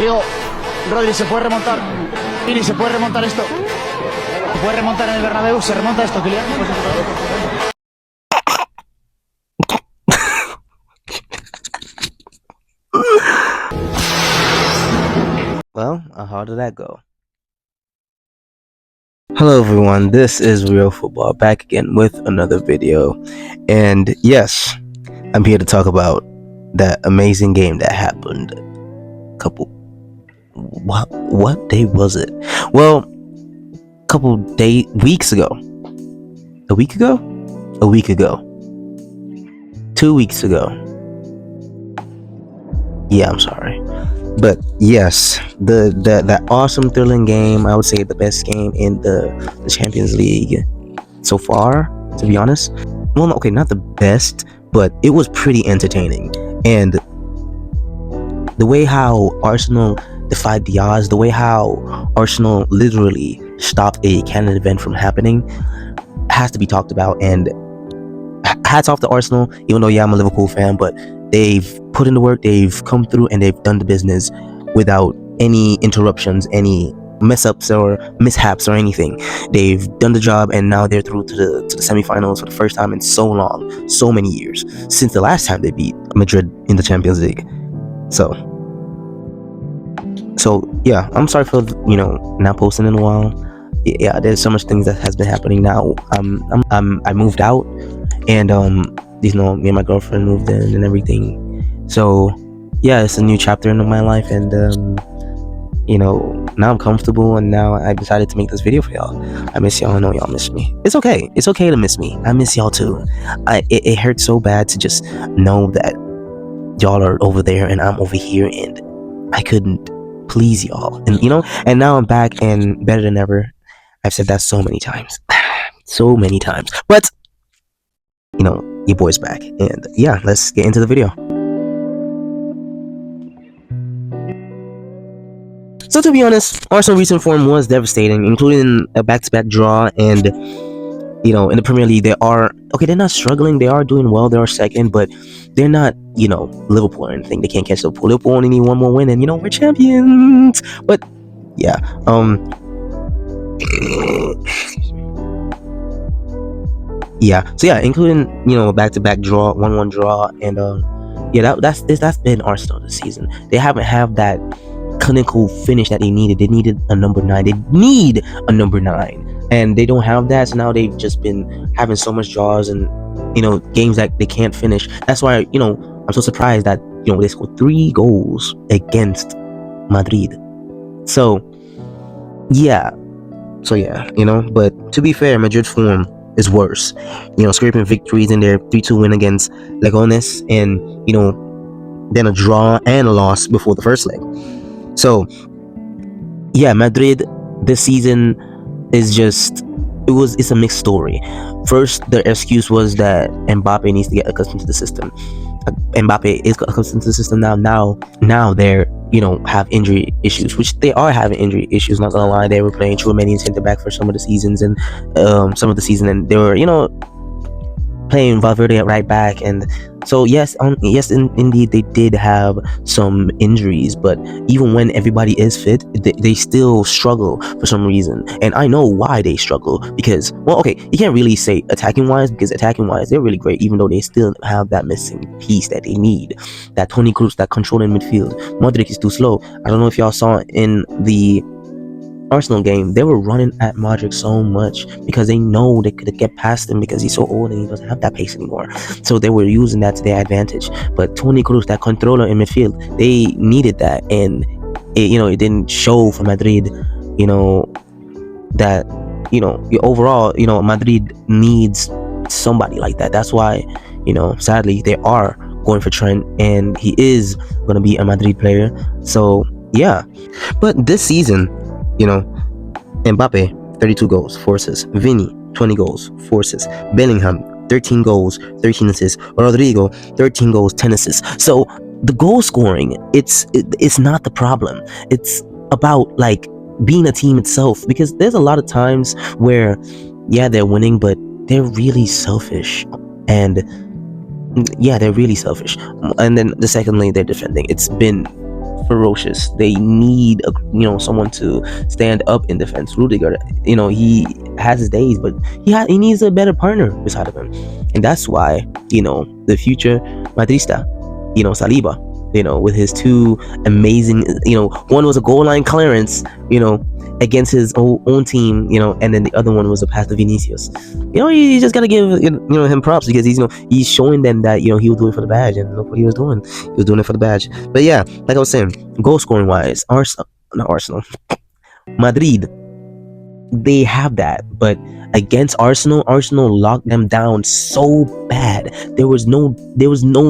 Digo, Rodri, ¿se puede remontar? Vini, ¿se puede remontar esto? ¿Se puede remontar en el Bernabéu? ¿Se remonta esto, Kylian? Well, how did that go? Hello everyone, this is Real Football, back again with another video. And yes, I'm here to talk about that amazing game that happened what day was it? Well, weeks ago. A week ago? 2 weeks ago. Yeah, I'm sorry. But yes, that awesome thrilling game, I would say the best game in the Champions League so far, to be honest. Well, okay, not the best, but it was pretty entertaining. And the way how Arsenal defied the odds, the way how Arsenal literally stopped a Canada event from happening has to be talked about. And hats off to Arsenal, even though, yeah, I'm a Liverpool fan, but they've put in the work, they've come through, and they've done the business without any interruptions, any mess-ups or mishaps or anything. They've done the job, and now they're through to the semifinals for the first time in so long, so many years, since the last time they beat Madrid in the Champions League. So yeah, I'm sorry for not posting in a while. Yeah, there's so much things that has been happening now. I moved out, and me and my girlfriend moved in and everything. So yeah, it's a new chapter in my life, and now I'm comfortable, and now I decided to make this video for y'all. I miss y'all. I know y'all miss me. It's okay to miss me. I miss y'all too. It hurts so bad to just know that y'all are over there and I'm over here, and I couldn't please y'all, and now I'm back and better than ever. I've said that so many times, but your boy's back, and yeah, let's get into the video. So to be honest, Arsenal's recent form was devastating, including a back-to-back draw, and in the Premier League they're not struggling, they are doing well, they are second, but they're not Liverpool or anything. They can't catch Liverpool. Liverpool only need one more win, and we're champions. But yeah, so yeah, including a back-to-back draw, 1-1 draw, and that's been Arsenal this season. They haven't had that clinical finish that they needed. They needed a number 9. They need a number 9, and they don't have that. So now they've just been having so much draws and games that they can't finish. That's why I'm so surprised that they scored 3 goals against Madrid. So yeah, but to be fair, Madrid form is worse. Scraping victories in their 3-2 win against Legones, and then a draw and a loss before the first leg. So yeah, Madrid this season is it's a mixed story. First, their excuse was that Mbappe needs to get accustomed to the system. Mbappe is accustomed to the system now they're have injury issues, which they are having injury issues, not gonna lie. They were playing Chouameni center back for some of the seasons, and and they were playing Valverde at right back, and so yes, indeed they did have some injuries, but even when everybody is fit, they still struggle for some reason, and I know why they struggle, because, well, okay, you can't really say attacking wise, because attacking wise they're really great, even though they still have that missing piece that they need, that Toni Kroos, that control in midfield. Modric is too slow. I don't know if y'all saw in the Arsenal game, they were running at Modric so much because they know they could get past him because he's so old and he doesn't have that pace anymore. So they were using that to their advantage. But Toni Kroos, that controller in midfield, they needed that, and it didn't show for Madrid. That overall, Madrid needs somebody like that. That's why sadly they are going for Trent, and he is going to be a Madrid player. So yeah, but this season, Mbappe, 32 goals, 4 assists. Vini, 20 goals, 4 assists. Bellingham, 13 goals, 13 assists. Rodrigo, 13 goals, 10 assists. So the goal scoring, it's not the problem. It's about being a team itself, because there's a lot of times where, yeah, they're winning, but they're really selfish. And yeah, they're really selfish. And then the secondly, they're defending. It's been ferocious. They need someone to stand up in defense. Rudiger, he has his days, but he needs a better partner beside of him, and that's why the future Madrista, Saliba, with his two amazing, one was a goal line clearance, against his own team, and then the other one was a pass to Vinicius. You just gotta give him props because he's showing them that he will do it for the badge, and look what he was doing. He was doing it for the badge. But yeah, like I was saying, goal scoring wise, not Arsenal, Madrid, they have that, but against Arsenal locked them down so bad. There was no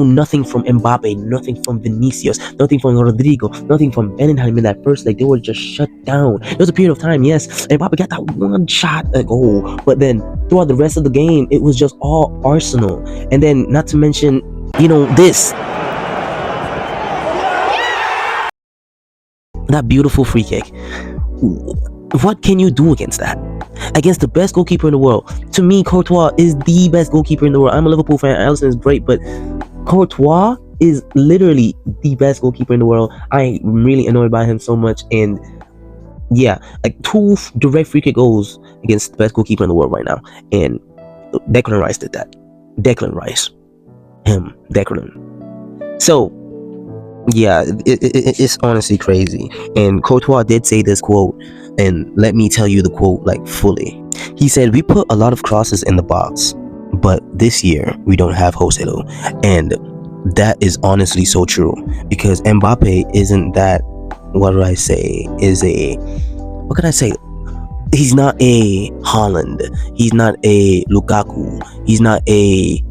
nothing from Mbappe, nothing from Vinicius, nothing from Rodrigo, nothing from Bellingham in that first leg. They were just shut down. There was a period of time, yes, Mbappe got that one shot a goal, but then throughout the rest of the game, it was just all Arsenal. And then not to mention, this, that beautiful free kick. What can you do against that? Against the best goalkeeper in the world? To me, Courtois is the best goalkeeper in the world. I'm a Liverpool fan. Alisson is great, but Courtois is literally the best goalkeeper in the world. I'm really annoyed by him so much. And yeah, like 2 direct free kick goals against the best goalkeeper in the world right now. And Declan Rice did that. Declan Rice. Declan. So yeah, it's honestly crazy. And Courtois did say this quote, and let me tell you the quote like fully. He said, "We put a lot of crosses in the box, but this year we don't have Joselu." And that is honestly so true, because Mbappe isn't that, what do I say, what could I say? He's not a Haaland. He's not a Lukaku. He's not a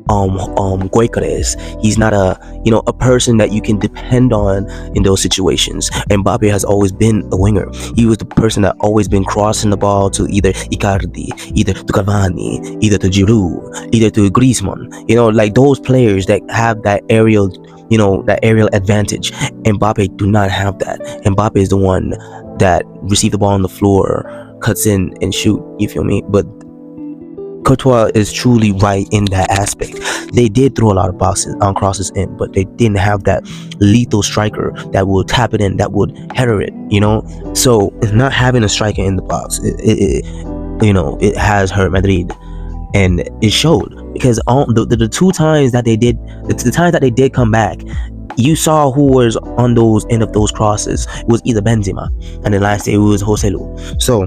Goicones. He's not a person that you can depend on in those situations. Mbappe has always been a winger. He was the person that always been crossing the ball to either Icardi, either to Cavani, either to Giroud, either to Griezmann. Like those players that have that aerial advantage. Mbappe do not have that. Mbappe is the one that receive the ball on the floor, cuts in and shoot. You feel me? But Courtois is truly right in that aspect. They did throw a lot of crosses in, but they didn't have that lethal striker that would tap it in, that would header it. So not having a striker in the box, it has hurt Madrid, and it showed, because the 2 times that they did, the times that they did come back, you saw who was on those end of those crosses. It was either Benzema, and then last day it was Joselu. So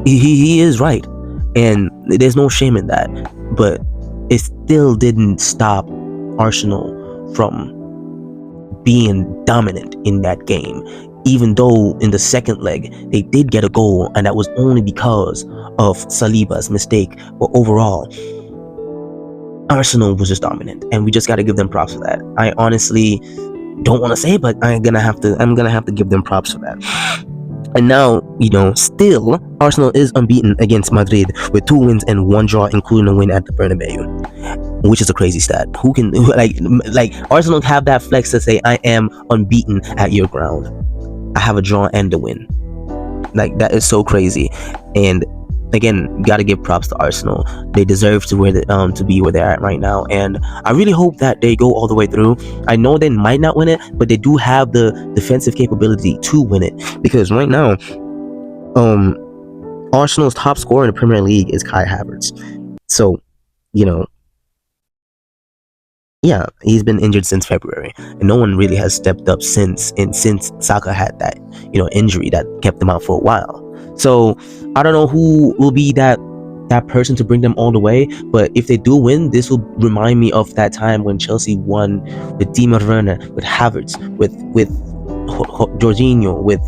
he is right. And there's no shame in that, but it still didn't stop Arsenal from being dominant in that game. Even though in the second leg they did get a goal, and that was only because of Saliba's mistake. But overall, Arsenal was just dominant, and we just got to give them props for that. I honestly don't want to say it, but I'm gonna have to give them props for that. And now, still, Arsenal is unbeaten against Madrid with 2 wins and 1 draw, including a win at the Bernabeu, which is a crazy stat. Who can, like Arsenal have that flex to say, I am unbeaten at your ground. I have a draw and a win. Like, that is so crazy. And again, gotta give props to Arsenal. They deserve to be where they're at right now, and I really hope that they go all the way through. I know they might not win it, but they do have the defensive capability to win it, because right now, Arsenal's top scorer in the Premier League is Kai Havertz. So, yeah, he's been injured since February, and no one really has stepped up since Saka had that injury that kept him out for a while. So I don't know who will be that person to bring them all the way, but if they do win, this will remind me of that time when Chelsea won with Di Maria, with Havertz, with Jorginho, with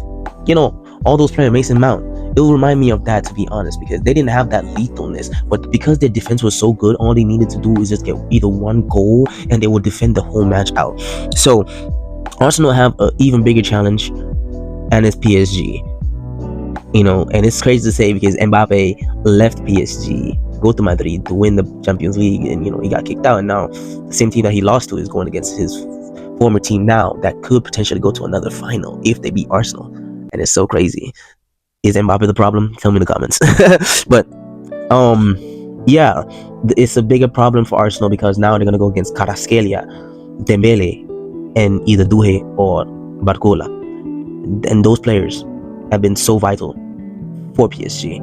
all those players, Mason Mount. It will remind me of that, to be honest, because they didn't have that lethalness, but because their defense was so good, all they needed to do is just get either 1 goal and they would defend the whole match out. So Arsenal have an even bigger challenge, and it's PSG. And it's crazy to say, because Mbappe left PSG, go to Madrid to win the Champions League, and he got kicked out, and now the same team that he lost to is going against his former team now, that could potentially go to another final if they beat Arsenal. And it's so crazy. Is Mbappe the problem? Tell me in the comments. But yeah, it's a bigger problem for Arsenal, because now they're gonna go against Kvaratskhelia, Dembele, and either Duhe or Barcola. And those players have been so vital for PSG.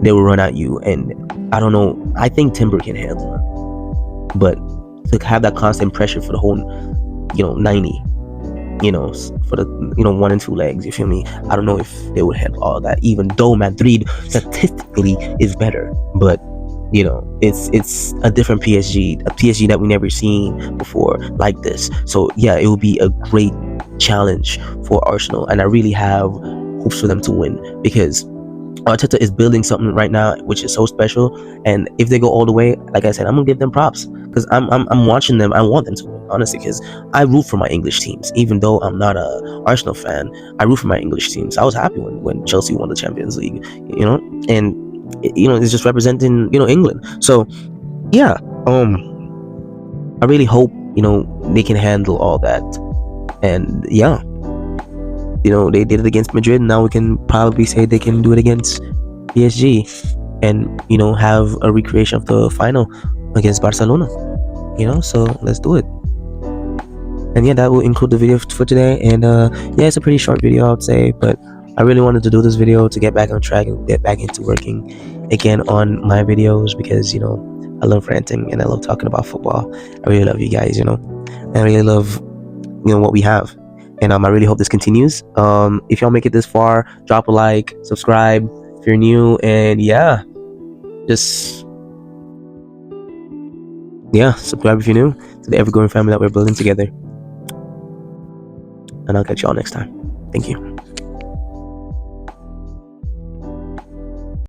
They will run at you, and I don't know. I think Timber can handle them, but to have that constant pressure for the whole, 90, for the 1 and 2 legs. You feel me? I don't know if they would handle all that. Even though Madrid statistically is better, but it's a different PSG, a PSG that we never seen before like this. So yeah, it will be a great challenge for Arsenal, and I really have hopes for them to win because Arteta is building something right now which is so special. And if they go all the way, like I said, I'm gonna give them props because I'm watching them. I want them to win, honestly, because I root for my English teams. Even though I'm not a Arsenal fan, I root for my English teams. I was happy when Chelsea won the Champions League, and it's just representing England. So yeah, I really hope they can handle all that. And yeah, they did it against Madrid. Now we can probably say they can do it against PSG, and have a recreation of the final against Barcelona. So let's do it. And yeah, that will include the video for today. And yeah, it's a pretty short video, I would say, but I really wanted to do this video to get back on track and get back into working again on my videos because I love ranting and I love talking about football. I really love you guys. I really love what we have. And I really hope this continues. If y'all make it this far, drop a like, subscribe if you're new, and yeah, subscribe if you're new to the ever-growing family that we're building together. And I'll catch y'all next time. Thank you.